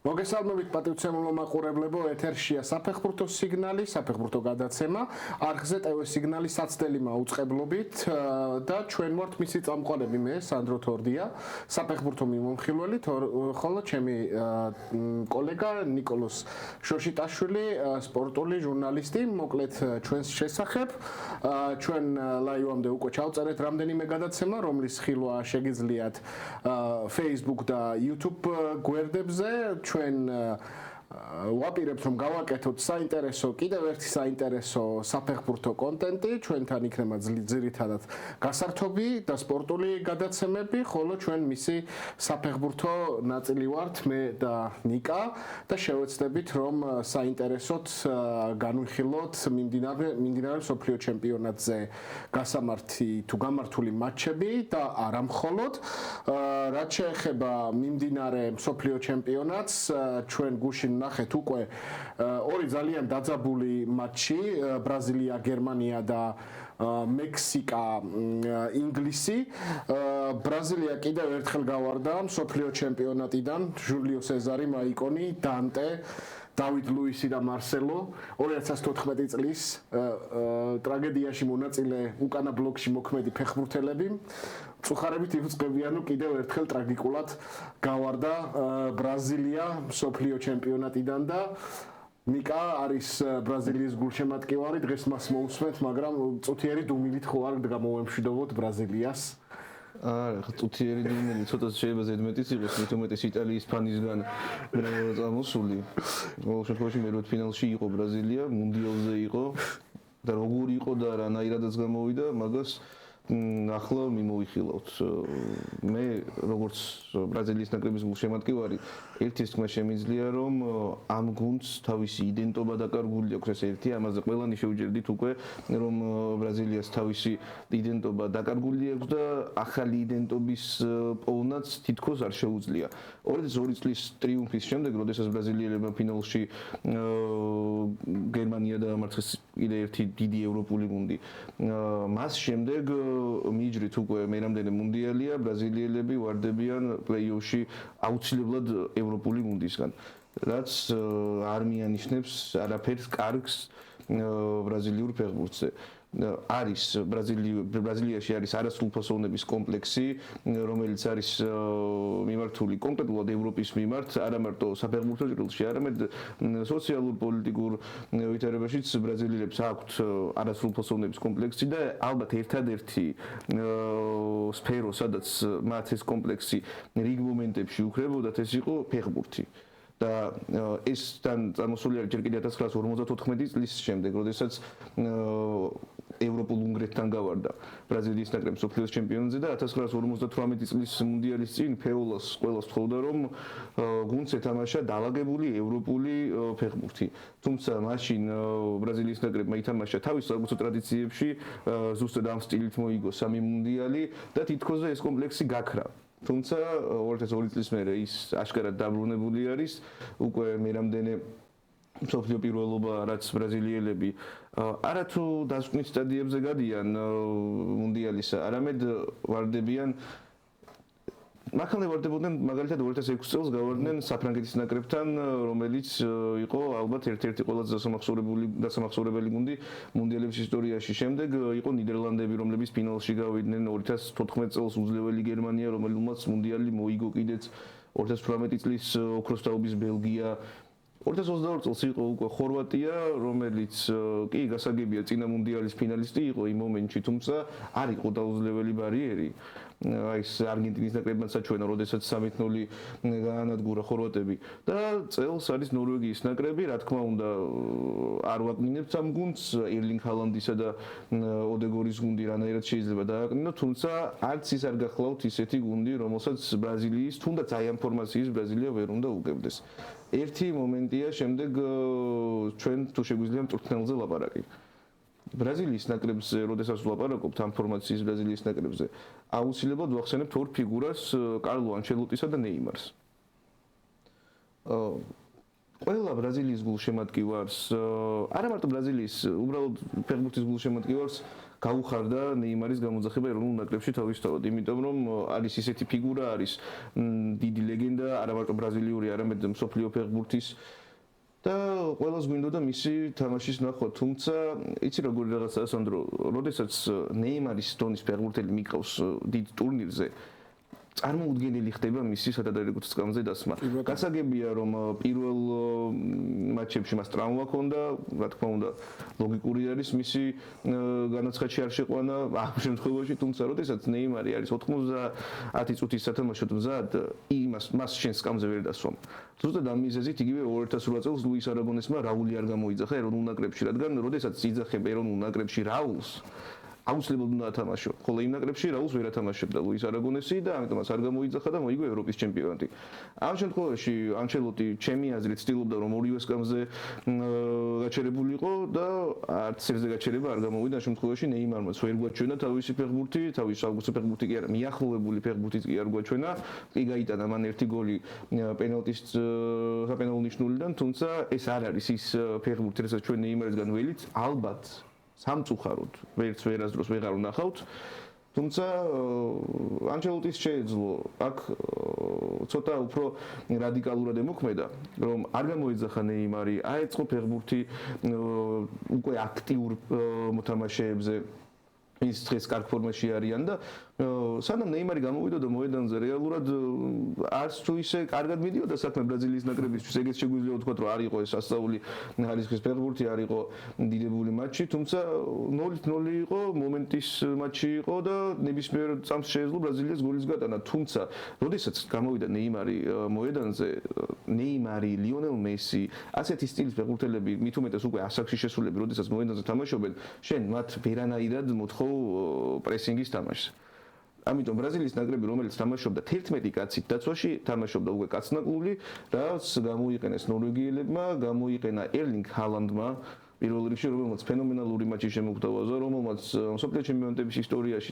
მოგესალმებით პატივცემულო მაყურებლებო, ეთერშია საფეხბურთო სიგნალი, საფეხბურთო გადაცემა, არხზე ტევ სიგნალი საცდელი მაუწყებლობით და ჩვენ ვართ მისი წამყვანები მე, სანდრო თორდია, საფეხბურთო მიმომხილველი, ხოლო ჩემი კოლეგა ნიკოლოს შოშიტაშვილი, სპორტული ჟურნალისტი, მოკლედ ჩვენს შესახებ. ჩვენ ლაივამდე უკვე ჩავწერეთ რამდენიმე გადაცემა, რომლის ხილვა შეგიძლიათ Facebook და YouTube გვერდებზე. ჩვენ ვაპირებთ რომ გავაკეთოთ საინტერესო, კიდევ ერთი საინტერესო საფეხბურთო კონტენტი, ჩვენთან იქნება ძირითადად გასართობი და სპორტული გადაცემები, ხოლო ჩვენ მისი საფეხბურთო ნაწილი ვართ მე და ნიკა და შევეცდებით რომ საინტერესოდ განვიხილოთ მიმდინარე მსოფლიო ჩემპიონატზე გასამართი თუ გამართული მატჩები და არა მხოლოდ რაც შეეხება მიმდინარე მსოფლიო ჩემპიონატს ჩვენ გუშინ ნახეთ უკვე ორი ძალიან დაძაბული მატჩი ბრაზილია გერმანია და მექსიკა ინგლისი ბრაზილია კიდევ ერთხელ გავარდა მსოფლიო ჩემპიონატიდან ჟულიო სეზარი მაიკონი დანტე დავით ლუისი და მარსელო 2014 წლის ტრაგედიაში მონაწილე უკანა ბლოკში მოქმედი ფეხბურთელები წუხარებით იუწყებიანო კიდევ ერთხელ ტრაგიკულად გავარდა ბრაზილია მსოფლიო ჩემპიონატიდან და ნიკა არის ბრაზილიის გულშემატკივარი დღეს მას მოусმენთ მაგრამ წუთიერი დუმილით ხო არ გამოვემშვიდობოთ ბრაზილიას წუთიერი დუმილი ცოტა შეიძლება ზედმეტიც იყოს მეტომეტეს იტალიის ფანისგან წამოსული ყოველ შემთხვევაში მერვე ფინალში იყო ბრაზილია მუნდიალზე იყო და როგორი იყო და რანაირადაც გამოვიდა მაგას ახლა მიმოვიხილავთ მე როგორც ბრაზილიის ნაკრების გულშემატკივარი ერთის თქმა შემიძლია რომ ამ გუნდს თავისი იდენტობა დაკარგული აქვს ეს ერთი ამაზე ყველანი შევჯერდით უკვე რომ ბრაზილიას თავისი იდენტობა დაკარგული აქვს და ახალი იდენტობის პოვნაც თითქოს არ შეუძლია 2002 წლის ტრიუმფის შემდეგ როდესაც ბრაზილიელებმა ფინალში გერმანია დაამარცხეს კიდე ერთი დიდი ევროპული გუნდი მას შემდეგ მიჯრით უკვე მერამდენე მუნდიალია ბრაზილიელები ვარდებიან პლეი-ოფში აუცილებლად ევროპული გუნდისგან რაც არ მიანიშნებს არაფერს კარგს ბრაზილიურ ფეხბურთზე არის ბრაზილიაში არის არასრულფასოვნების კომპლექსი რომელიც არის მიმართული კონკრეტულად ევროპის მიმართ არა მარტო საფეხბურთო ჭრილში არამედ სოციალურ პოლიტიკურ ვითარებაშიც ბრაზილიელებს აქვთ არასრულფასოვნების კომპლექსი და ალბათ ერთადერთი სფერო სადაც მათ ეს კომპლექსი რიგ მომენტებში უქრებოდათ ეს იყო ფეხბურთი და ეს წარმოსული არის ჯერ კიდევ 1954 წლის შემდეგ, როდესაც ევროპულ უნგრეთთან გავარდა ბრაზილიის ნაკრები მსოფლიოს ჩემპიონატზე და 1958 წლის მუნდიალის წინ ფეოლას ყველას თხოვდა რომ გუნდს ეთამაშა დაალაგებული ევროპული ფეხბურთი. თუმცა მაშინ ბრაზილიის ნაკრებმა ითამაშა თავის საკუთარ ტრადიციებში, ზუსტად ამ სტილით მოიგო სამი მუნდიალი და თითქოსზე ეს კომპლექსი გაქრა. თუმცა 2002 წლის მერე ის აშკარად დაბრუნებული არის უკვე მერამდენე მსოფლიო პირველობა რაც ბრაზილიელები არათუ დასკვნის სტადიებზე გადიან მუნდიალისა არამედ ვარდებიან მაქამდე ვარდებოდნენ მაგალითად 2006 წელს გავარდნენ საფრანგეთის ნაკრებთან რომელიც იყო ალბათ ერთ-ერთი ყველაზე დასამახსოვრებელი გუნდი მუნდიალების ისტორიაში შემდეგ იყო ნიდერლანდები რომლებიც ფინალში გავიდნენ 2014 წელს უძლეველი გერმანია რომელმაც მუნდიალი მოიგო კიდეც 2018 წლის ოქროს თაობის ბელგია 2022 წელს იყო უკვე ხორვატია რომელიც კი გასაგებია წინა მუნდიალის ფინალისტი იყო იმ მომენტში თუმცა არ იყო დაუძლეველი ბარიერი აი ეს არგენტინის ნაკრებთან საჩვენა როდესაც 3-0 გაანადგურა ხორვატები და წელს არის ნორვეგიის ნაკრები რა თქმა უნდა არ ვაკნინებთ ამ გუნდს ერლინგ ჰალანდისა და ოდეგორის გუნდი რანაირად შეიძლება დააკნინოთ თუმცა არც ის არ გახლავთ ისეთი გუნდი რომელსაც ბრაზილიის თუნდაც აი ამ ფორმაციის ბრაზილია ვერ უნდა უგებდეს ერთი მომენტია შემდეგ ჩვენ თუ შეგვიძლია მწვრთნელზე ლაპარაკი ბრაზილიის ნაკრებზე, როდესაც ვლაპარაკობთ ამ ფორმაციის ბრაზილიის ნაკრებზე, აუცილებლად ვახსენებთ ორ ფიგურას, კარლო ანჩელოტისა და ნეიმარს. ყველა ბრაზილიის გულშემატკივარს, არა მარტო ბრაზილიის, უბრალოდ ფეხბურთის გულშემატკივარს გაუხარდა ნეიმარის გამოძახება ეროვნულ ნაკრებში თავისთავად, იმიტომ რომ არის ისეთი ფიგურა, არის დიდი ლეგენდა, არა მარტო ბრაზილიური, არამედ მსოფლიო ფეხბურთის და ყველას გვინდოდა მისი თამაშის ნახვა, თუმცა იცი როგორი რაღაცაა სანდრო, როდესაც ნეიმარის დონის ფეხბურთელი მიყავს დიდ ტურნირზე წარმოუდგენელი ხდება მისი სადადარიგოთ სკამზე დასმა. გასაგებია რომ პირველ მატჩებში მას ტრავმა ჰქონდა, რა თქმა უნდა, ლოგიკური არის მისი განაცხადში არ შეყვანა ამ შემთხვევაში, თუმცა როდესაც ნეიმარი არის 90 წუთის სათამაშოდ მზად, მას შენ სკამზე ვერ დასვამ. ზუსტად ამ მიზეზით იგივე 2008 წელს ლუის არაგონესმა რაული არ გამოიძახა ეროვნულ ნაკრებში, რადგან როდესაც იძახებ ეროვნულ ნაკრებში რაულს აუცილებლად უნდა ათამაშო. ხოლო იმ ნაკრებში რაულს ვერ ათამაშებდა ლუის არაგონესი და ამიტომაც არ გამოიძახა და მოიგო ევროპის ჩემპიონატი. ამ შემთხვევაში ანჩელოტი ჩემი აზრით ცდილობდა რომ ორივე სკამზე გაჩერებულიყო და არც ერთზე გაჩერება არ გამოვიდა. ამ შემთხვევაში ნეიმარმაც ვერ გვაჩვენა თავისი ფეხბურთი, თავისი საუკეთესო ფეხბურთი კი არა, მიახლოებული ფეხბურთიც კი არ გვაჩვენა. კი გაიტანა მან ერთი გოლი პენალტის საპენალტო ნიშნულიდან, თუმცა ეს არ არის ის ფეხბურთი, რასაც ჩვენ ნეიმარისგან ველით, ალბათ სამწუხაროდ ვერას დროს ვეღარ ვნახავთ, თუმცა ანჩელოტის შეეძლო აქ ცოტა უფრო რადიკალურად ემოქმედა, რომ არ გამოიძახა ნეიმარი, აეწყო ფეხბურთი უკვე აქტიურ მოთამაშეებზე, ის დღეს კარგ ფორმაში არიან და სანამ ნეიმარი გამოვიდოდა მოედანზე რეალურად არც თუ ისე კარგად მიდიოდა საქმე ბრაზილიის ნაკრებისთვის, ეგეც შეგვიძლია ვთქვათ, რომ არ იყო ეს ასწაული ხარისხის ფეხბურთი, არ იყო დიდებული მატჩი, თუმცა 0-0 იყო, მომენტის მატჩი იყო და ნებისმიერ წამს შეეძლო ბრაზილიას გოლის გატანა, თუმცა როდესაც გამოვიდა ნეიმარი მოედანზე, ნეიმარი, ლიონელ მესი, ასეთი სტილის ფეხბურთელები, მით უმეტეს უკვე ასაკში შესულები, როდესაც მოედანზე თამაშობენ, შენ მათ ვერანაირად მოთხოვ პრესინგის თამაშს. ამიტომ ბრაზილიის ნაკრები, რომელიც თამაშობდა 11 კაცით დაცვაში, თამაშობდა უკვე კაცნაკლული, რაც გამოიყენეს ნორვეგიელებმა, გამოიყენა ერლინგ ჰალანდმა, პირველ რიგში, რომელმაც ფენომენალური მატჩი შემოგთავაზა, რომელმაც მსოფლიო ჩემპიონატების ისტორიაში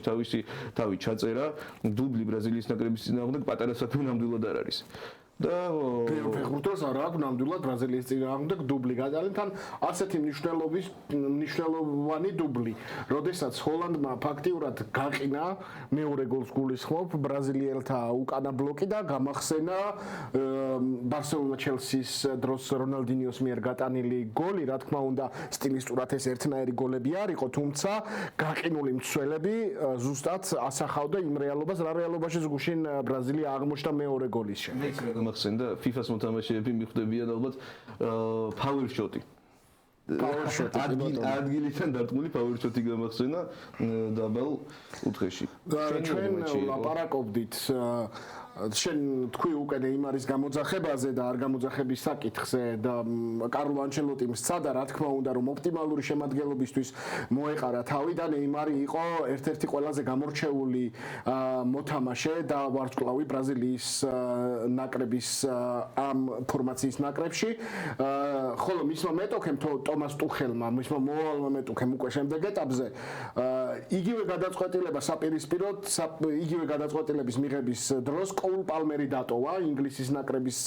თავი ჩაწერა, დუბლი ბრაზილიის ნაკრების წინააღმდეგ პატარა საქმე ნამდვილად არ არის. და ფეხბურთელს არ აქვს ნამდვილად ბრაზილიის წინააღმდეგ დუბლი გადალენ თან ასეთი მნიშვნელოვანი დუბლი, როდესაც ჰოლანდმა ფაქტიურად გაყინა მეორე გოლს გულისხმობ ბრაზილიელთა უკანა ბლოკი და გამახსენა ბარსელონა ჩელსის დროს რონალდინიოს მიერ გატანილი გოლი, რა თქმა უნდა, სტილისტურად ეს ერთნაირი გოლები არ იყო, თუმცა გაყინული მცველები ზუსტად ასახავდა იმ რეალობას, რა რეალობაშიც გუშინ ბრაზილია აღმოჩნდა მეორე გოლის შემდეგ. ახსენდა FIFA-ს მოთამაშეები მიხვდებიან ალბათ power shot-ი. ადგილიდან დარტყმული power shot-ი გამახსენა დაბალ კუთხეში. ჩვენ ლაპარაკობდით შენ თქვი უკვე ნეიმარის გამოძახებაზე და არ გამოძახების საკითხზე და კარლო ანჩელოტიმ სცადა რა თქმა უნდა რომ ოპტიმალური შემადგენლობისთვის მოეყარა თავი და ნეიმარი იყო ერთ-ერთი ყველაზე გამორჩეული მოთამაშე და ვარსკვლავი ბრაზილიის ნაკრების ამ ფორმაციის ნაკრებში, ხოლო მისმა მეტოქემ ტომას ტუხელმა, მისმა მოვალმა მეტოქემ უკვე შემდეგ ეტაპზე იგივე გადაწყვეტილება საპირისპიროდ, იგივე გადაწყვეტილების მიღების დროს კოულ პალმერი დატოვა ინგლისის ნაკრების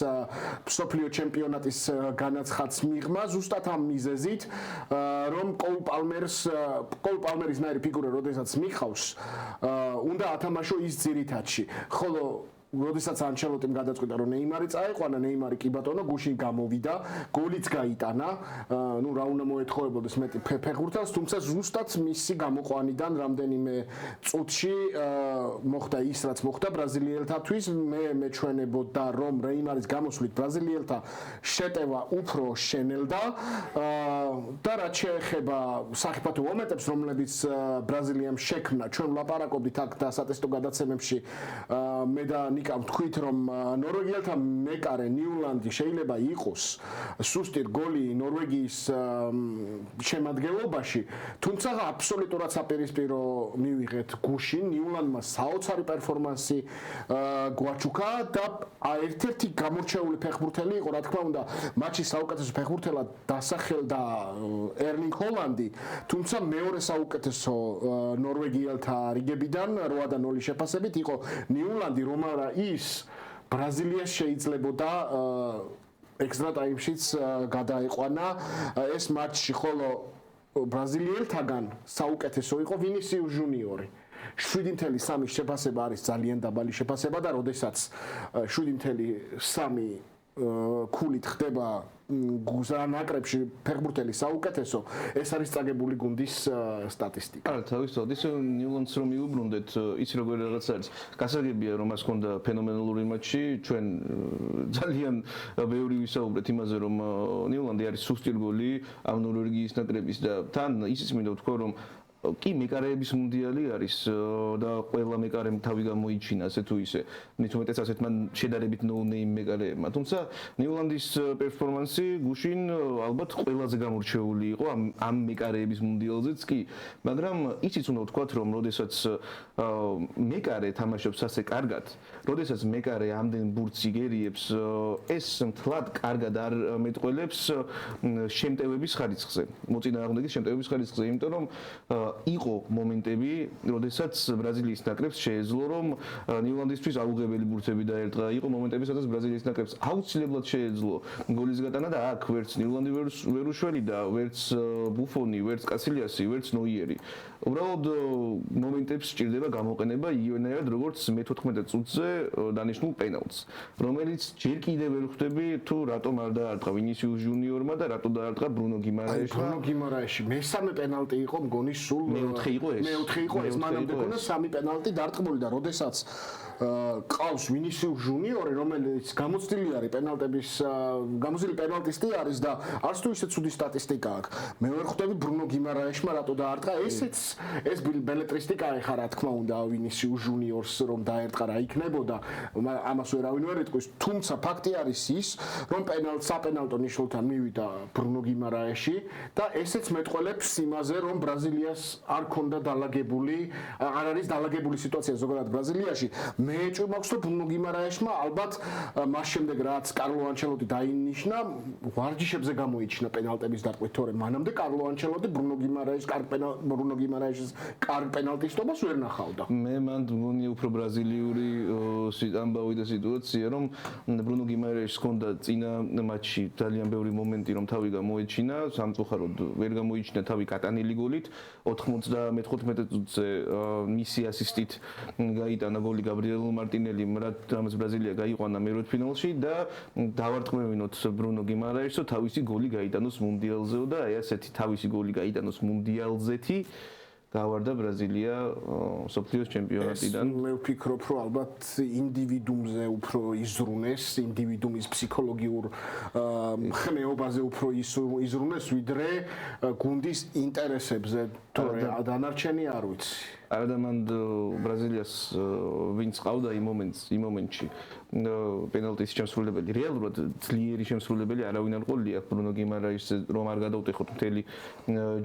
მსოფლიო ჩემპიონატის განაცხადს მიღმა ზუსტად ამ მიზეზით, რომ კოულ პალმერის ნაირი ფიგურა როდესაც მიხავს, უნდა ათამაშო ის ძირითადში, ხოლო როდესაც ანჩელოტიმ გადაწყვიტა რომ ნეიმარი წაეყვანა, ნეიმარი კი ბატონო გუშინ გამოვიდა, გოლიც გაიტანა, ნუ რა უნდა მოეთხოვებოდეს მეტი ფეხბურთელს, თუმცა ზუსტად მისი გამოყვანიდან რამდენიმე წუთში მოხდა ის, რაც მოხდა ბრაზილიელთათვის, მე მეჩვენებოდა რომ ნეიმარის გამოსვლით ბრაზილიელთა შეტევა უფრო შენელდა და რაც შეეხება სახიფათო მომენტებს, რომლებიც ბრაზილიამ შექმნა, ჩვენ ვლაპარაკობდით აქ და სატესტო გადაცემებში მე და ვთქვით რომ ნორვეგიელთა მეკარე ნიულანდი შეიძლება იყოს სუსტი გოლი ნორვეგიის შემადგენლობაში, თუმცა აბსოლუტურად საპირისპირო მივიღეთ გუშინ ნიულანდმა საოცარი პერფორმანსი გვაჩუქა და ერთ-ერთი გამორჩეული ფეხბურთელი იყო, რა თქმა უნდა, მატჩის საუკეთესო ფეხბურთელად დასახელდა ერლინგ ჰოლანდი, თუმცა მეორე საუკეთესო ნორვეგიელთა რიგებიდან 8-0 შეფასებით იყო ნიულანდი, რომ არა ის ბრაზილიას შეიძლებოდა ექსტრა ტაიმშიც გადაიყვანა ეს მატჩი, ხოლო ბრაზილიელთაგან საუკეთესო იყო ვინისიუს ჯუნიორი. 7.3 შეფასება არის ძალიან დაბალი შეფასება და როდესაც 7.3 ქულით ხდება ნაკრებში ფეხბურთელი საუკეთესო, ეს არის წაგებული გუნდის სტატისტიკა. არა, თავისთავად ისე ნიულანდს რომ მიუბრუნდეთ, იცი როგორ რაღაც არის. გასაგებია რომ მას ჰქონდა ფენომენალური მატჩი, ჩვენ ძალიან ბევრი ვისაუბრეთ იმაზე რომ ნიულანდი არის სუსტი რგოლი ამ ნორვეგიის ნაკრების და თან ისიც მინდა ვთქვა რომ კი მეკარეების მუნდიალი არის და ყველა მეკარემ თავი გამოიჩინა ასე თუ ისე. მით უმეტეს ასეთ მან შედარებით ნოუნეიმ მეკარეებმა. თუმცა ნიულანდის პერფორმანსი გუშინ ალბათ ყველაზე გამორჩეული იყო ამ მეკარეების მუნდიალზეც კი, მაგრამ ისიც უნდა ვთქვათ რომ როდესაც მეკარე თამაშობს ასე კარგად, როდესაც მეკარე ამდენ ბურთს იგერიებს, ეს მთლად კარგად არ მეტყველებს შემტევების ხარისხზე. მოწინააღმდეგის შემტევების ხარისხზე, იმიტომ რომ იყო მომენტები, როდესაც ბრაზილიის ნაკრებს შეეძლო რომ ნიულანდისთვის აუღებელი ბურთები დაერტყა. იყო მომენტები, სადაც ბრაზილიის ნაკრებს აუცილებლად შეეძლო გოლის გატანა და აქ ვერც ნიულანდი ვერ უშველი და ვერც ბუფონი, ვერც კასილიასი, ვერც ნოიერი. უბრალოდ მომენტებს სჭირდება გამოყენება იგივენაირად როგორც მე-14 წუთზე დანიშნულ პენალტს, რომელიც ჯერ კიდევ ვერ ხვდები თუ რატომ არ დაარტყა ვინისიუს ჯუნიორმა და რატო დაარტყა ბრუნო გიმარაეშმა. ბრუნო გიმარაეში მესამე პენალტი იყო მგონი სულ მეოთხე იყო ეს. მეოთხე იყო ეს, მანამდე ქონდა 3 პენალტი დარტყმული და როდესაც ყავს ვინისიუს ჯუნიორი, რომელიც გამოცდილი არის პენალტების გამოცდილი პენალტისტი არის და არც თუ ისე ცუდი სტატისტიკა აქვს. მე ვერ ხვდები ბრუნო გიმარაეშმა რატო დაარტყა. ეს ბელეტრისტიკა ეხა რა თქმა უნდა ვინისიუს ჯუნიორს რომ დაერტყა რა იქნებოდა, ამას ვერავინ ვერ იტყვის. თუმცა ფაქტი არის ის, რომ საპენალტო ნიშნულთან მივიდა ბრუნო გიმარაეში და ესეც მეტყველებს იმაზე, რომ ბრაზილიას არ ქონდა დალაგებული, არ არის დალაგებული სიტუაცია ზოგადად ბრაზილიაში. მე ეჭვი მაქვს რომ ბრუნო გიმარაეშმა ალბათ მას შემდეგ რაც კარლო ანჩელოტი დაინიშნა, ვარჯიშებზე გამოიჩინა პენალტების დარტყმით, თორემ მანამდე კარლო ანჩელოტი ბრუნო გიმარაეშის კარგ პენალტისტობას ვერ ნახავდა. მე მან მგონია უფრო ბრაზილიური ამბავი და სიტუაცია, რომ ბრუნო გიმარაეშს ჰქონდა წინა მატჩში ძალიან ბევრი მომენტი, რომ თავი გამოეჩინა, სამწუხაროდ ვერ გამოიჩინა თავი კატანილი გოლით. 95 წუთზე მისი ასისტით გაიტანა გოლი გაბრიელ მარტინელიმ, რამაც ბრაზილია გაიყვანა მერვედფინალში და დავარტყმევინოთ ბრუნო გიმარაეშს, თავისი გოლი გაიტანოს მუნდიალზეო და აი ასეთი თავისი გოლი გაიტანოს მუნდიალზეთი გავარდა ბრაზილია მსოფლიოს ჩემპიონატიდან. მე ვფიქრობ, რომ ალბათ ინდივიდუმზე უფრო იზრუნეს, ინდივიდუმის ფსიქოლოგიურ ხმეობაზე უფრო იზრუნეს, ვიდრე გუნდის ინტერესებზე, თორე დანარჩენი არ ვიცი. არადამანდ ბრაზილიას ვინც ყავდა იმ მომენტში პენალტის შემსრულებელი, რეალურად ძლიერი შემსრულებელი არავინ არ ყოლია ბრუნო გიმარაეშზე რომ არ გადავტეხოთ მთელი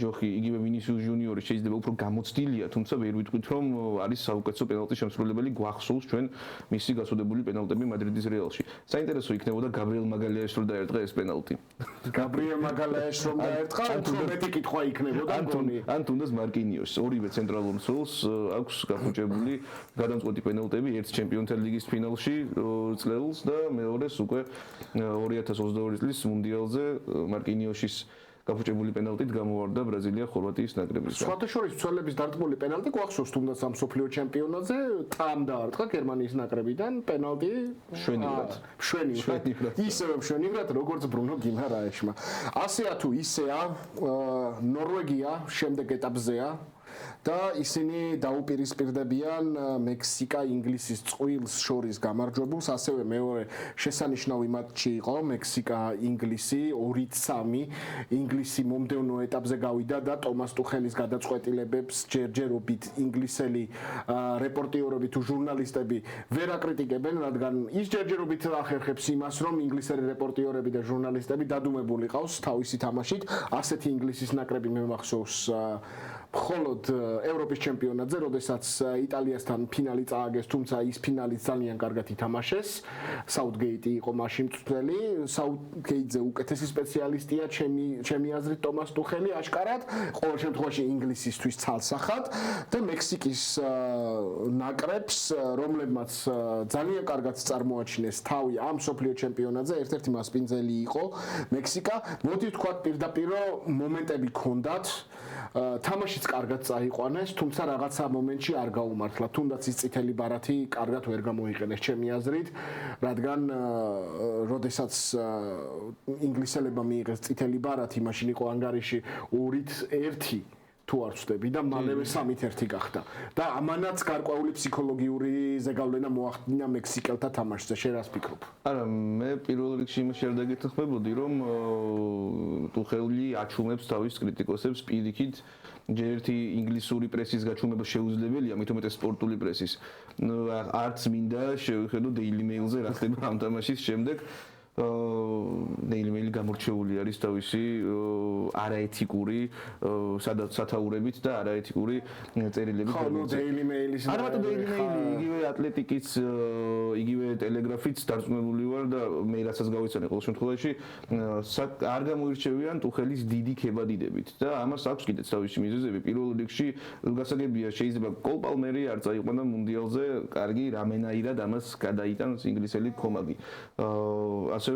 ჯოხი. იგივე ვინისიუს ჯუნიორი შეიძლება უფრო გამოცდილია, თუმცა ვერ ვიტყვით რომ არის საუკეთესო პენალტის შემსრულებელი. გვახსოვს ჩვენ მისი გასუდებული პენალტები მადრიდის რეალში. საინტერესო იქნებოდა გაბრიელ მაგალაეშს რომ დაერტყა ეს პენალტი. გაბრიელ მაგალაეშს რომ დაერტყა, უფრო მეტი კითხვა იქნებოდა მგონი. ან თუნდაც მარკინიოს, ორივე ცენტრალურ მცველს აქვს გახუჭებული გადამწყვეტი პენალტები, ერთ ჩემპიონთა ლიგის ფინალში წლებს და მეორეს უკვე 2022 წლის მუნდიალზე მარკინიოშის გაფუჭებული პენალტით გამოვარდა ბრაზილია ხორვატიის ნაკრებისგან. სხვათა შორის მცველების დარტყმული პენალტი გვახსოვს თუნდაც ამ მსოფლიო ჩემპიონატზე თან დაარტყა გერმანიის ნაკრებიდან პენალტი მშვენივრად. ისევე მშვენივრად როგორც ბრუნო გიმარაეშმა. ასეა თუ ისეა, ნორვეგია შემდეგ ეტაპზეა და ისინი დაუპირისპირდებიან მექსიკა ინგლისის წყვილს შორის გამარჯვებულს. ასევე მეორე შესანიშნავი მატჩი იყო მექსიკა ინგლისი 2-3. ინგლისი მომდევნო ეტაპზე გავიდა და ტომას ტუხელის გადაწყვეტილებებს ჯერჯერობით ინგლისელი რეპორტიორები თუ ჟურნალისტები ვერ აკრიტიკებენ, რადგან ის ჯერჯერობით ახერხებს იმას, რომ ინგლისელი რეპორტიორები და ჟურნალისტები დადუმებული ყავს თავისი თამაშით. ასეთი ინგლისის ნაკრები მე მახსოვს მხოლოდ ევროპის ჩემპიონატზე, როდესაც იტალიასთან ფინალი წააგეს, თუმცა ის ფინალიც ძალიან კარგად ითამაშეს. საუთგეიტი იყო მაშინ მწვრთნელი, საუთგეიტზე უკეთესი სპეციალისტია ჩემი აზრით ტომას ტუხელი აშკარად, ყოველ შემთხვევაში ინგლისისთვის ცალსახად და მექსიკის ნაკრებს, რომლებმაც ძალიან კარგად წარმოაჩინეს თავი ამ სოფლიო ჩემპიონატზე, ერთ-ერთი მასპინძელი იყო მექსიკა. მოდი ვთქვათ პირდაპირ რომ მომენტები ჰქონდათ, თამაშიც კარგად წაიყვანეს, თუმცა რაღაცა მომენტში არ გაუმართლა. თუნდაც ის წითელი ბარათი კარგად ვერ გამოიყენეს ჩემი აზრით, რადგან როდესაც ინგლისელებმა მიიღეს წითელი ბარათი, მაშინ იყო ანგარიში 2-1 თუ არ ვწდები და მალევე 3-1 გახდა. და ამანაც გარკვეული ფსიქოლოგიური ზეგავლენა მოახდინა მექსიკელთა თამაშზე. შენ რას ფიქრობ? არა, მე პირველ რიგში იმაში არ დაგეთანხმებოდი, რომ ტუხელი აჩუმებს თავის კრიტიკოსებს პირიქით. ჯერ ერთი ინგლისური პრესის გაჩუმება შეუძლებელია, მით უმეტეს სპორტული პრესის. არც მინდა შევხედო Daily Mail-ზე რა ხდება ამ თამაშის შემდეგ. Daily Mail გამორჩეული არის თავისი არაეთიკური სათაურებით და არაეთიკური წერილებით. ხო, ნუ Daily Mail-ის არა მარტო Daily Mail-ი, იგივე ატლეტიკის, იგივე ტელეგრაფიც დარწმუნებული ვარ და მე რასაც გავიცანე ყოველ შემთხვევაში არ გამოირჩევიან ტუხელის დიდი ქებადიდებით და ამას აქვს კიდეც თავისი მიზეზები. პირველ რიგში გასაგებია, შეიძლება კოლ პალმერი არ წაიყვანა მუნდიალზე, კარგი რამენაირად ამას გადაიტანს ინგლისელი კომაგი. ასევე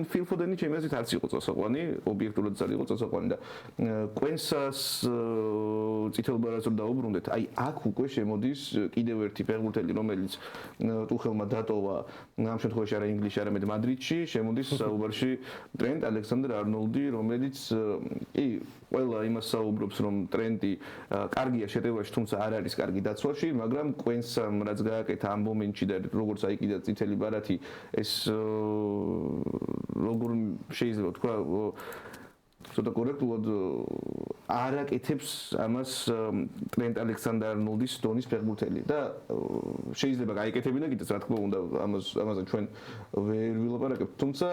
ფილ ფოდენი ჩემი აზრით არც იყო წასაყვანი, ობიექტურად არ იყო წასაყვანი და კვენსას წითელ ბარათს რომ დაუბრუნდეთ, აი აქ უკვე შემოდის კიდევ ერთი ფეხბურთელი, რომელიც ტუხელმა დატოვა ამ შემთხვევაში არა ინგლისში, არამედ მადრიდში, შემოდის საუბარში ტრენტ ალექსანდრ-არნოლდი, რომელიც კი ყველა იმას საუბრობს, რომ ტრენტი კარგია შეტევაში, თუმცა არ არის კარგი დაცვაში, მაგრამ კვენსამ რაც გააკეთა ამ მომენტში და როგორც აიკიდა წითელი ბარათი, ეს როგორ შეიძლება თქვა ცოტა კორექტულად არაკეთებს ამას ტრენტ ალექსანდრ-არნოლდის დონის ფეხბურთელი და შეიძლება გაიკეთებინა კიდეც რა თქმა უნდა ამაზე ჩვენ ვერ ვილაპარაკებთ, თუმცა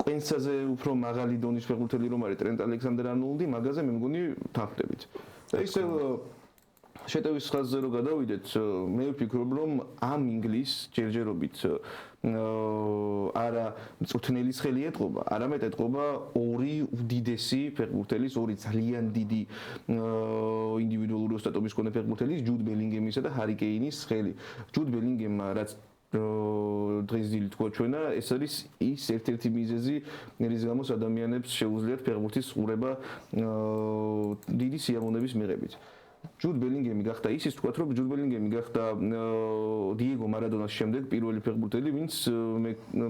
კვენსაზე უფრო მაღალი დონის ფეხბურთელი რომ არის ტრენტ ალექსანდრ-არნოლდი, მაგაზე მე მგონი თანხმდებით. და ისე შეტევის ხაზზე რო გადავიდეთ, მე ვფიქრობ რომ ამ ინგლისს ჯერჯერობით არა მწვრთნელის ხელი ეტყობა, არამედ ეტყობა ორი უდიდესი ფეხბურთელის, ორი ძალიან დიდი ინდივიდუალური ოსტატობის მქონე ფეხბურთელის, ჯუდ ბელინგემისა და ჰარი კეინის ხელი. ჯუდ ბელინგემმა რაც დღეს დილით თქვა ჩვენა, ეს არის ის ერთ-ერთი მიზეზი, რის გამოც ადამიანებს შეუძლიათ ფეხბურთის ყურება დიდი სიამოვნების მიღებით. ჯუდ ბელინგემი გახდა ისიც თქვა, რომ ჯუდ ბელინგემი გახდა დიეგო მარადონას შემდეგ პირველი ფეხბურთელი, ვინც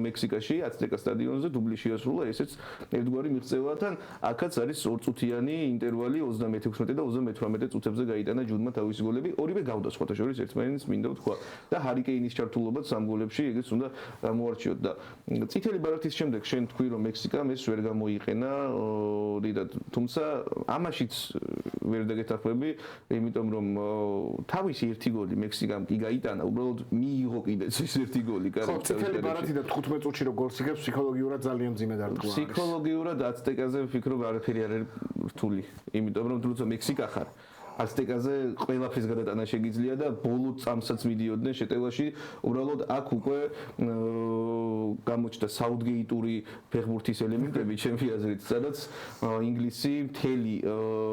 მექსიკაში აცტეკა სტადიონზე დუბლი შეასრულა, ესეც ერთგვარი მიღწევათან, აქაც არის ორწუთიანი ინტერვალი 36 და 38 წუთებზე გაიტანა ჯუდმა თავისი გოლები, ორივე გავდა სხვათა შორის ერთმანეთს მინდა ვთქვა და ჰარი კეინის ჩართულობაც სამ გოლებში ეგეც უნდა მოარჩიოთ და წითელი ბარათის შემდეგ შენ თქვი რომ მექსიკამ ეს ვერ გამოიყენა დიდად, თუმცა ამაშიც ვერ დაგეთანხმები, იმიტომ რომ თავისი ერთი გოლი მექსიკამ კი გაიტანა, უბრალოდ მიიღო კიდეც ეს ერთი გოლი კარგი. ხო, წითელი ბარათი და 15 წუთში რო გოლს იგებს, ფსიქოლოგიურად ძალიან მძიმე დარტყმა. ფსიქოლოგიურად აცტეკაზე ვფიქრობ არაფერი არ არის რთული, იმიტომ რომ თუმცა მექსიკა ხარ. აცტეკაზე ყველაფრის გადატანა შეგიძლია და ბოლო წამსაც მიდიოდნენ შეტევაში, უბრალოდ აქ უკვე გამოჩნდა საუთგეიტური ფეხბურთის ელემენტები ჩემი აზრით, სადაც ინგლისი მთელი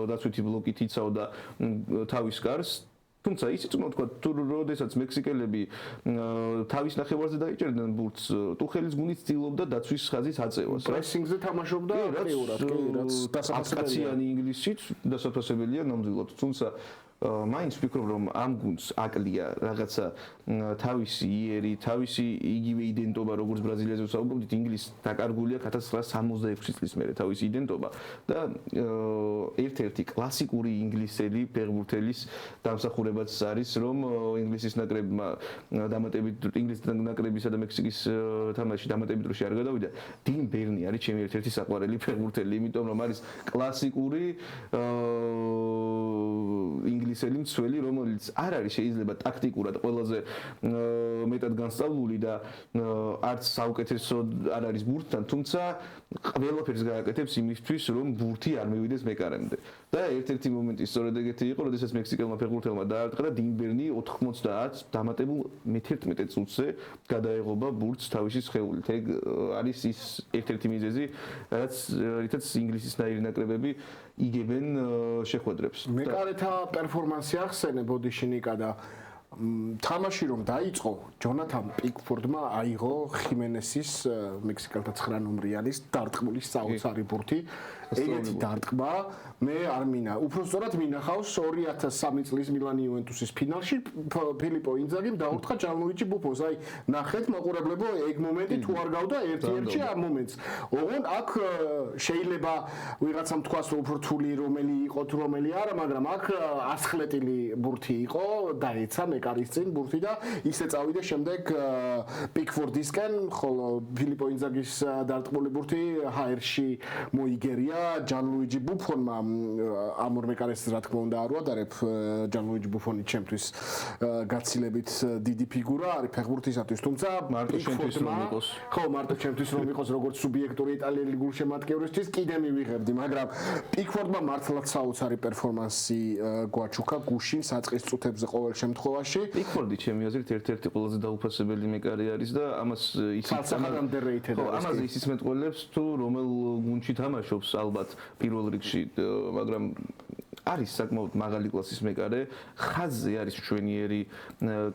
დაცვითი ბლოკით იცავდა თავის კარს. თუმცა ისიც უნდა ვთქვა, თუ როდესაც მექსიკელები თავის ნახევარზე დაიჭერდნენ ბურთს, ტუხელის გუნდი ცდილობდა დაცვის ხაზის აწევას. პრესინგზე თამაშობდა აქტიურად, კი, რაც დასაფასებელია ინგლისშიც, დასაფასებელია ნამდვილად, თუმცა მაინც ვფიქრობ რომ ამ გუნდს აკლია რაღაცა თავისი იერი, თავისი იგივე იდენტობა, როგორც ბრაზილიაზე ვსაუბრობთ, ინგლისს დაკარგულია 1966 წლის მერე თავისი იდენტობა და ერთ-ერთი კლასიკური ინგლისელი ფეხბურთელის დამსახურებაც არის, რომ ინგლისის ნაკრებმა დამატებით ინგლისის ნაკრებისა და მექსიკის თამაში დამატებით დროში არ გადავიდა. 딘 ბერნი არის ჩემი ერთ-ერთი საყვარელი ფეხბურთელი, იმიტომ რომ არის კლასიკური ინგლისელი ინგლისელი მცველი, რომელიც არ არის შეიძლება ტაქტიკურად ყველაზე მეტად განსწავლული და არც საუკეთესო არ არის ბურთთან, თუმცა ყველაფერს გააკეთებს იმისთვის, რომ ბურთი არ მივიდეს მეკარემდე. და ერთ-ერთი მომენტი სწორედ ეგეთი იყო, როდესაც მექსიკელმა ფეხბურთელმა დაარტყა და დიმბერნი 90 დამატებულ 11 წუთზე გადაეღობა ბურთს თავისი სხეულით. ეგ არის ის ერთ-ერთი მიზეზი, რითაც ინგლისის ნაირი ნაკრებები იგებენ შეხვედრებს. მეკარეთა პერფორმანსი ახსენებოდი შინიკა და თამაში რომ დაიწყო, ჯონათან პიკფორდმა აიღო ხიმენესის მექსიკელთა 9 ნომრიანის დარტყმული საოცარი ბურთი. ეგეთი დარტყმა მე არ მინა. უბრალოდ მინახავს 2003 წლის მილანი იუვენტუსის ფინალში ფილიპო ინძაგიმ დაურტყა ჯანლუიჯი ბუფონს. აი ნახეთ მაყურებლებო, ეგ მომენტი თუ არ გავდა ერთ-ერთში ამ მომენტს. ოღონდ აქ შეიძლება ვიღაცამ თქვას რომ უფრო რთული რომელი იყო თუ რომელი არა, მაგრამ აქ ასხლეტილი ბურთი იყო, დაეცა მეკარის წინ ბურთი და ისე წავიდა შემდეგ პიკფორდისკენ, ხოლო ფილიპო ინძაგის დარტყმული ბურთი ჰაერში მოიგერია ჯანლუიჯი ბუფონმა. ამ ორ მეკარეს რა თქმა უნდა არ ვადარებ, ჯანლუიჯი ბუფონი ჩემთვის გაცილებით დიდი ფიგურა არის ფეხბურთისათვის, თუმცა მარტო ჩემთვის რომ იყოს. ხო, მარტო ჩემთვის რომ იყოს როგორც სუბიექტური იტალიელი გულშემატკივრისთვის კიდე მივიღებდი, მაგრამ პიკფორდმა მართლაც საოცარი პერფორმანსი გვაჩუქა გუშინ საწყის წუთებზე ყოველ შემთხვევაში. პიკფორდი ჩემი აზრით ერთ-ერთი ყველაზე დაუფასებელი მეკარე არის და ამას ისიც მეტყველებს თუ რომელ გუნდში თამაშობს ალბათ პირველ რიგში, მაგრამ არის საკმაოდ მაღალი კლასის მეკარე, ხაზზე არის ჩვენიერი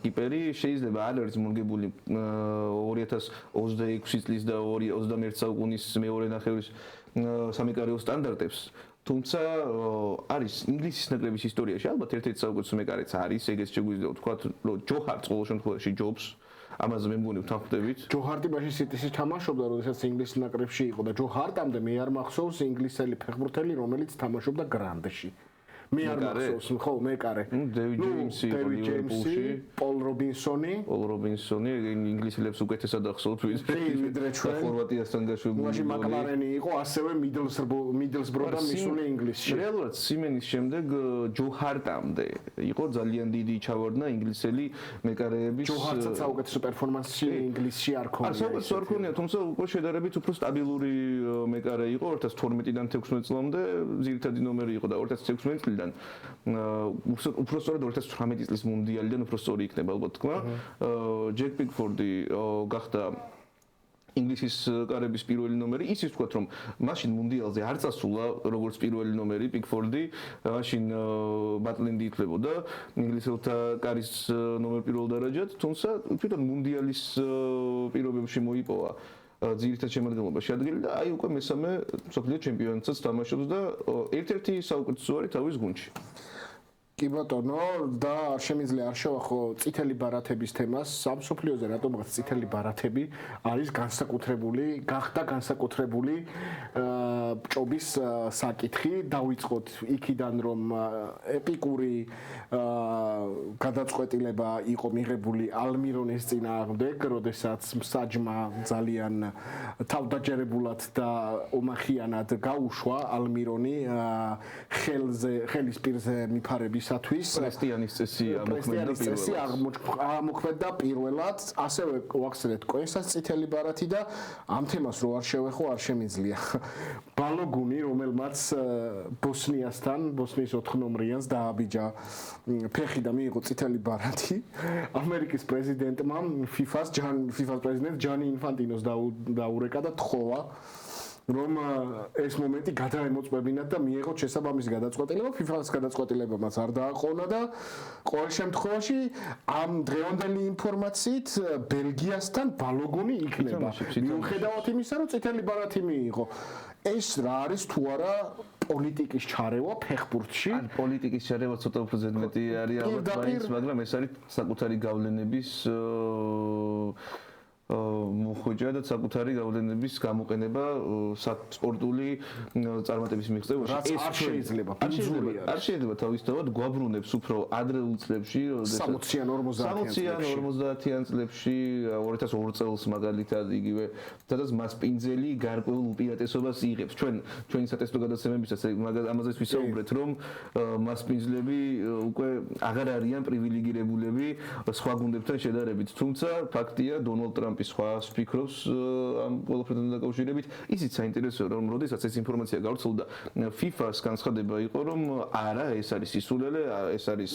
კიპერი, შეიძლება არ არის მოგებული 2026 წლის და 21 საუკუნის მეორე ნახევრის სამეკარეო სტანდარტებს. თუმცა არის ინგლისის ნაკრების ისტორიაში ალბათ ერთ-ერთი საუკეთესო მეკარეც არის, ეგეც შეგვიძლია ვთქვათ, რომ ჯო ჰარტს ყოველ შემთხვევაში ჯობს. ამაზე მე მგონი ვთანხმდებით. ჯო ჰარტი მაშინ სიტისში თამაშობდა, როდესაც ინგლისის ნაკრებში იყო და ჯო ჰარტამდე მე არ მახსოვს ინგლისელი ფეხბურთელი, რომელიც თამაშობდა გრანდში. მე არ მახსოვს, ხო, მეკარე. დევიდ ჯეიმსი, პოლ რობინსონი, ინგლისელებს უკეთესად ახსოვთ ვიდრე ჩვენ. ხორვატიასთან გაშვებული. მაშინ მაკლარენი იყო, ასევე მიდლსბროდან მისული ინგლისში. რეალურად სიმენის შემდეგ ჯო ჰარტამდე იყო ძალიან დიდი ჩავარდნა ინგლისელი მეკარეების. ჯო ჰარტსაც საუკეთესო პერფორმანსი ინგლისში არ ქონია. საუკეთესო არ ქონია, თუმცა უკვე შედარებით უფრო სტაბილური მეკარე იყო 2012-დან 16 წლამდე, ძირითადი ნომერი იყო და 2016 წლიდან უფრო სწორედ 2018 წლის მუნდიალიდან უფრო სწორი იქნება ალბათ თქვა. ჯეკ პიკფორდი გახდა ინგლისის კარების პირველი ნომერი, ისიც ვთქვათ რომ მაშინ მუნდიალზე არ წასულა როგორც პირველი ნომერი პიკფორდი, მაშინ ბატლენდი ითვლებოდა ინგლისელთა კარის ნომერ პირველ დარაჯად, თუმცა თვითონ მუნდიალის პირობებში მოიპოვა ძირითად შემადგენლობაში ადგილი და აი უკვე მესამე მსოფლიო ჩემპიონატსაც თამაშობს და ერთ-ერთი საუკეთესო არის თავის გუნდში. კი ბატონო, და არ შემიძლია არ შევახო წითელი ბარათების თემას. სამსოფლიოზე რატომღაც წითელი ბარათები არის გახდა განსაკუთრებული ჭობის საკითხი. დავიწყოთ იქიდან, რომ ეპიკური გადაწყვეტილება იყო მიღებული ალმირონის წინააღმდეგ, როდესაც მსაჯმა ძალიან თავდაჯერებულად და ომახიანად გაუშვა ალმირონი ხელის პირზე მიფარების პრესტიანის წესი ამოქმედა პირველად, ასევე ვახსენეთ კოენსას წითელი ბარათი და ამ თემას რო არ შევეხო არ შემიძლია. ბალოგუნი, რომელმაც ბოსნიასთან, ბოსნიის 4 ნომრიანს დააბიჯა ფეხი და მიიღო წითელი ბარათი, ამერიკის პრეზიდენტმა FIFA-ს პრეზიდენტ ჯანი ინფანტინოს დაურეკა და თხოვა რომ ეს მომენტი გადაემოწმებინათ და მიიღოთ შესაბამისი გადაწყვეტილება. FIFA-ს გადაწყვეტილებამაც არ დააყოვნა და ყოველ შემთხვევაში ამ დღევანდელი ინფორმაციით ბელგიასთან ბალოგუნი იქნება. მიუხედავად იმისა, რომ წითელი ბარათი მიიღო. ეს რა არის თუ არა პოლიტიკის ჩარევა ფეხბურთში? პოლიტიკის ჩარევა ცოტა უფრო ზედმეტი არის ალბათ, მაგრამ ეს არის საკუთარი გავლენების მოხვეჭა და საკუთარი გავლენების გამოყენება სპორტული წარმატების მიღწევაში. ეს არ შეიძლება. არ შეიძლება თავისთავად გვაბრუნებს უფრო ადრეულ წლებში, როდესაც 60-ან 50-ან წლებში 2002 წელს მაგალითად იგივე, სადაც მას პინძელი გარკვეულ უპირატესობას იღებს. ჩვენი სატესტო გადაცემებისაც ამაზეც ვისაუბრეთ, რომ მას პინძლები უკვე აღარ არიან პრივილეგირებულები სხვა გუნდებთან შედარებით. თუმცა ფაქტია, დონალდ ტრამპი სხვა ფიქრობს ამ ყველაფერთან დაკავშირებით. ისიც საინტერესოა, რომ როდესაც ეს ინფორმაცია გავრცელდა, FIFA-ს განცხადება იყო, რომ არა, ეს არის სისულელე, ეს არის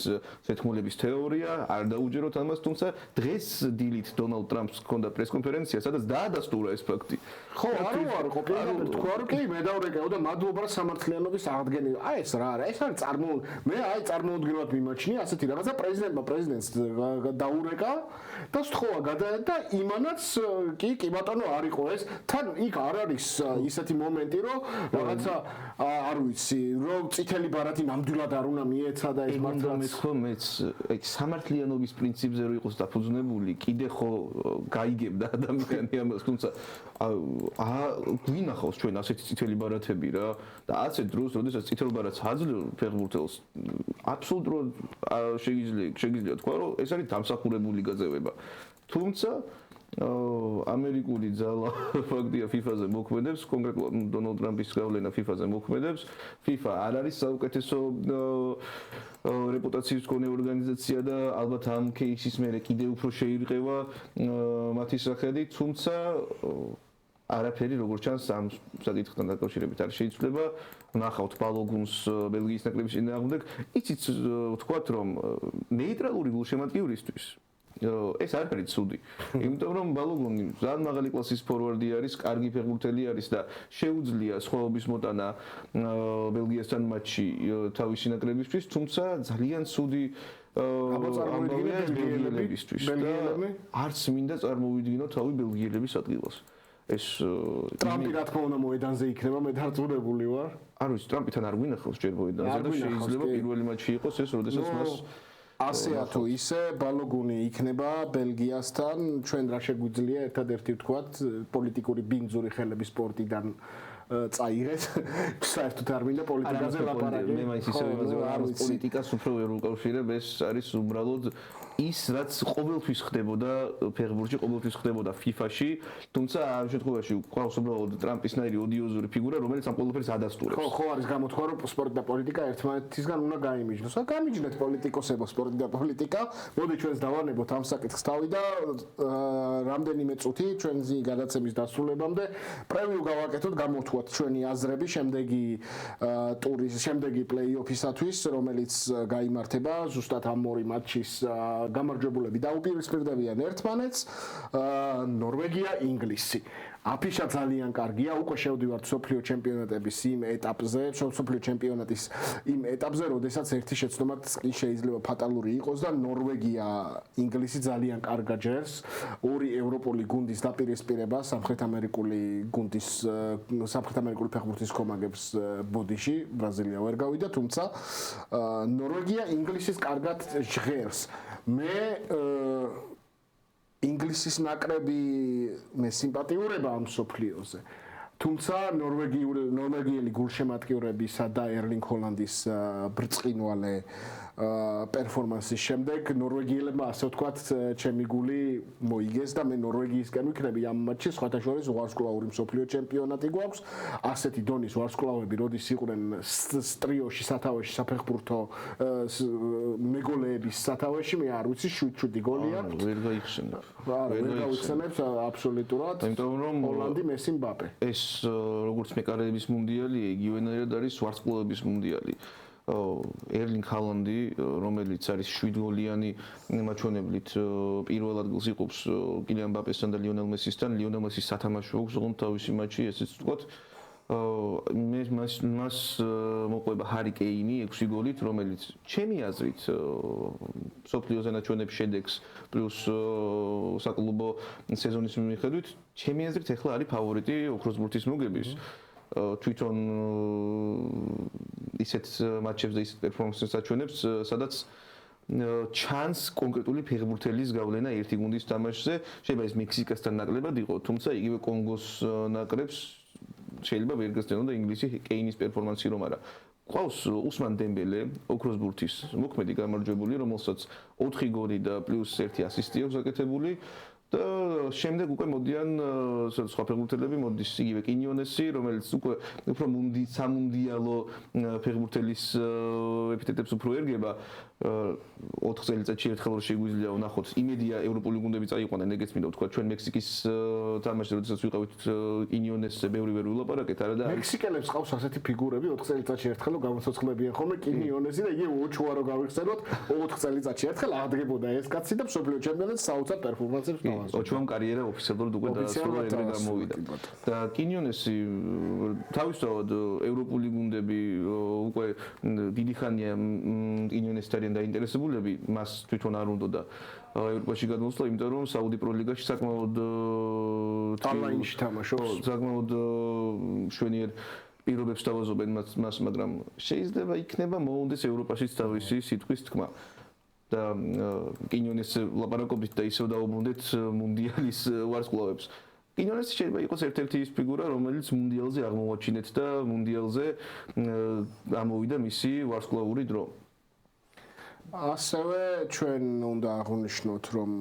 თქმულების თეორია, არ დაუჯეროთ ამას, თუმცა დღეს დილით დონალდ ტრამპს ჰქონდა პრესკონფერენცია, სადაც დაადასტურა ეს ფაქტი. ხო, არ ყოფილა თქვა, რომ კი, მე დავრეკეო და მადლობა რა სამართლიანობის აღდგენა. ეს რა არა, ეს არის მე წარმოუდგენლად მიმაჩნია ასეთი რაღაცა პრეზიდენტს დაურეკა და სთხოვა გადაედა იმანაც კი ბატონო არ იყო ეს თან იქ არ არის ისეთი მომენტი რომ რაღაცა არ ვიცი რომ წითელი ბარათი ნამდვილად არ უნდა მიეცა და ეს მართლა მეც სამართლიანობის პრინციპზე რო იყოს დაფუძნებული კიდე ხო გაიგებდა ადამიანი ამას თუმცა გვინახავს ჩვენ ასეთი წითელი ბარათები რა და ასეთ დროს როდესაც წითელ ბარათს აძლევ ფეხბურთელს აბსოლუტურად შეიძლება თქვა რომ ეს არის დამსახურებული გაზევება თუმცა ამერიკული ძალა ფაქტია FIFA-ზე მოქმედებს, კონკრეტულად დონალდ ტრამპის გავლენა FIFA-ზე მოქმედებს. FIFA არ არის საუკეთესო რეპუტაციის მქონე ორგანიზაცია და ალბათ ამ кейსის მერე კიდევ უფრო შეირყევა მათი სახელით, თუმცა არაფერი როგორც ჩანს ამ საკითხთან დაკავშირებით არ შეიძლება. ნახავთ ბალოგუნს ბელგიის ნაკრების წინააღმდეგ. იცით ვთქვათ რომ ნეიტრალური გულშემატკივრისთვის ეს არ არის ცუდი. იმიტომ რომ ბალოგონი ძალიან მაღალი კლასის ფორვარდი არის, კარგი ფეხბურთელი არის და შეუძლია სხვაობის მოტანა ბელგიასთან მატჩში თავისი ნაკრებისთვის, თუმცა ძალიან ცუდი წარმოიდგინე ბელგიელებისთვის და არც მინდა წარმოვიდგინო თავი ბელგიელების ადგილას. ეს ტრამპი რა თქმა უნდა მოედანზე იქნება, მე დარწმუნებული ვარ. არ ვიცი, ტრამპიდან არ გვინახავს ჯერ მოედანზე და შეიძლება პირველი მატჩი იყოს ეს, როდესაც მას ასეა თუ ისე ბალოგუნი იქნება ბელგიასთან ჩვენ რა შეგვიძლია ერთადერთი ვთქვათ პოლიტიკური ბინძური ხელების სპორტიდან წაიღეთ საერთოდ არ მინდა პოლიტიკაზე ლაპარაკი მე მაინც ისე ვიმაზე ვარ პოლიტიკას უფრო ვერ უკავშირებ ეს არის უბრალოდ ის რაც ყოველთვის ხდებოდა ფეხბურთში ყოველთვის ხდებოდა FIFA-ში თუმცა ამ შემთხვევაში ყავს უბრალოდ ტრამპისნაირი ოდიოზური ფიგურა რომელიც ამ ყველაფერს ადასტურებს ხო არის გამოთქვა რომ სპორტი და პოლიტიკა ერთმანეთისგან უნდა გაიმიჯნოს და გამიჯნეთ პოლიტიკოსებო სპორტი და პოლიტიკა მოდი ჩვენს დავანებოთ ამ საკითხს თავი და რამდენიმე წუთი ჩვენს გადაცემის დასრულებამდე პრევიუ გავაკეთოთ გამოთქვათ ჩვენი აზრები შემდეგი შემდეგი პლეი-ოფისათვის რომელიც გაიმართება ზუსტად ამ ორი მატჩის გამარჯვებულები დაუპირისპირდებიან ერთმანეთს ნორვეგია ინგლისი აფიშა ძალიან კარგია უკვე შევდივართ სოფლიო ჩემპიონატების იმ ეტაპზე სოფლიო ჩემპიონატის იმ ეტაპზე როდესაც ერთი შეცდომაც შეიძლება ფატალური იყოს და ნორვეგია ინგლისი ძალიან კარგად ჯერს ორი ევროპული გუნდის დაპირისპირება სამხრეთ ამერიკული ფეხბურთის კომაგებს ბოდიში ბრაზილია ვერ გავიდა თუმცა ნორვეგია ინგლისის კარგად ჟღერს მე ინგლისის ნაკრები მე სიმპათიურება ამ სოფლიოზე. თუმცა ნორვეგიელი გულშემატკივრებისა და ერლინგ ჰოლანდის ბრწყინვალე პერფორმანსის შემდეგ ნორვეგიელებმა ასე ვთქვათ ჩემი გული მოიგეს და მე ნორვეგიისკენ ვიქნები ამ მატჩში სხვათა შორის ვარსკვლავური მსოფლიო ჩემპიონატი გვაქვს ასეთი დონის ვარსკვლავები როდის იყვნენ ტრიოში სათავეში საფეხბურთო მეგოლეების სათავეში მე არ ვიცი 7 გოლი აქვს ვერ გაიხსენებ ვერ გაიხსენებ აბსოლუტურად იმიტომ რომ ჰოლანდი მესი მბაპე ეს როგორც მეკარეების მუნდიალი იგივენაირად არის ვარსკვლავების მუნდიალი ერლინგ ჰალანდი რომელიც არის 7 გოლიანი მაჩვენებლით პირველ ადგილს იყოფს კილიან მბაპესთან და ლიონელ მესისთან ლიონელ მესის სათამაშო აქვს ოღონდ თავისი მატჩი ესეც ვთქვათ მე მას მოყვება ჰარი კეინი 6 გოლით რომელიც ჩემი აზრით სოფლიოზე ნაჩვენებს შედეგს პლუს საკლუბო სეზონის მიხედვით ჩემი აზრით ახლა არის ფავორიტი ოქროს ბურთის მოგების თვითონ ისეთ მატჩებს და ისეთ პერფორმანსებს აჩვენებს, სადაც ჩანს კონკრეტული ფეხბურთელის გავლენა ერთი გუნდის თამაშზე. შეიძლება ეს მექსიკასთან ნაკლებად იყო, თუმცა იგივე კონგოს ნაკრებს შეიძლება ვერ გასცნო და ინგლისი კეინის პერფორმანსი რომ არა. ყავს უსმან დემბელე, ოქროს ბურთის მოქმედი გამარჯვებული, რომელსაც 4 გოლი და პლუს 1 ასისტი აქვს გაკეთებული. და შემდეგ უკვე მოდიან სხვა ფეხბურთელები, მოდის იგივე კინიონესი, რომელიც უკვე უფრო სამუნდიალო ფეხბურთელის ეპითეტებს უფრო ერგება. 4 წელიწადში ერთხელ რომ შეგვიძლია ვნახოთ, იმედია ევროპული გუნდები წაიყვანენ, ეგეც მინდა ვთქვა, ჩვენ მექსიკის თამაშზე, როდესაც ვიყავით კინიონესზე, ბევრი ვერ ვილაპარაკეთ, არა და მექსიკელებს ყავს ასეთი ფიგურები 4 წელიწადში ერთხელ რომ გამოცოცხლებიან ხოლმე კინიონესი და იგივე ოჩუა რო გავიხსენოთ, 4 წელიწადში ერთხელ აღდგებოდა ეს კაცი და მსოფლიო ჩემპიონატს საოცარ პერფორმანსებს გავასწორდა. ოჩუამ კარიერა ოფიციალურად უკვე დაასრულა, ეგრე გამოვიდა. და კინიონესი თავისთავად ევროპული გუნდები უკვე დიდი ხანია კინიონესთან დაინტერესებულები, მას თვითონ არ უნდა და ევროპაში გადმოსვლა, იმიტომ რომ საუდი პროლიგაში საკმაოდ ონლაინში თამაშობს. საკმაოდ შვენიერ პირობებს თავაზობენ მას, მაგრამ შეიძლება იქნება მოუნდეს ევროპაშიც თავისი სიტყვის თქმა. და კინიონეს ლაპარაკობით და ისევ დაუბრუნდეთ მუნდიალის ვარსკვლავებს. კინიონესი შეიძლება იყოს ერთ-ერთი ის ფიგურა, რომელიც მუნდიალზე აღმოვაჩინეთ და მუნდიალზე ამოვიდა მისი ვარსკვლავური დრო. ასევე ჩვენ უნდა აღვნიშნოთ, რომ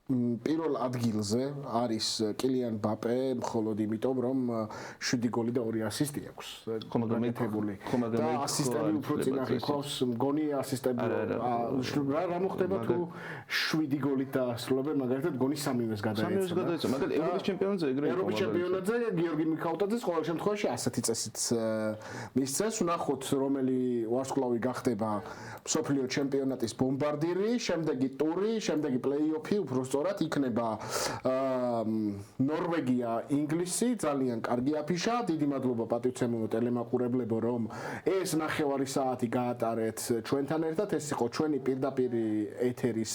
პირველ ადგილზე არის კილიან ბაპე, მხოლოდ იმიტომ, რომ 7 გოლი და 2 ასისტი აქვს. გაკეთებული. და ასისტები უფრო წინახე ყავს, მგონი ასისტები. რა მოხდება თუ 7 გოლით დაასრულებენ, მაგალითად გონი 3-ს გადაეცა. მაგრამ ევროპის ჩემპიონატზე ეგრე იყო. ევროპის ჩემპიონატზე გიორგი მიქაუტაძეს ყოველ შემთხვევაში ასეთი წესით მისცეს. ვნახოთ, რომელი ვარსკვლავი გახდება მსოფლიო ჩემპიონატის ბომბარდირი, შემდეგი ტური, შემდეგი პლეი-ოფი, უფრო სწორად იქნება ნორვეგია, ინგლისი, ძალიან კარგი აფიშა. დიდი მადლობა პატივცემულო ტელემაყურებლებო, რომ ეს ნახევარი საათი გაატარეთ ჩვენთან ერთად. ეს იყო ჩვენი პირდაპირი ეთერის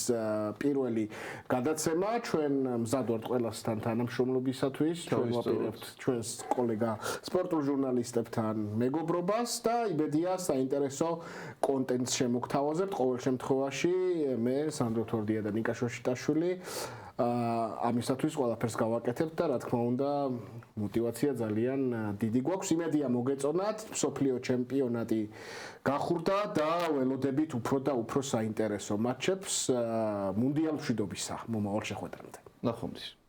პირველი გადაცემა. ჩვენ მზად ვართ ყველასთან თანამშრომლობისათვის. ჩვენ ვაპირებთ ჩვენს კოლეგა სპორტულ ჟურნალისტებთან მეგობრობას და იმედია საინტერესო კონტენტს შემოგთავაზებთ. ყოველ შემთხვევაში მე სანდრო თორდია და ნიკა შოშიტაშვილი ამისათვის ყველაფერს გავაკეთებთ და რა თქმა უნდა мотивация ძალიან დიდი გვაქვს. იმედია მოგეწონათ, მსოფლიო ჩემპიონატი გახურდა და ველოდებით უფრო და უფრო საინტერესო მატჩებს მუნდიალ მშვიდობისა მომავალ შეხვედრამდე. ნახვამდის.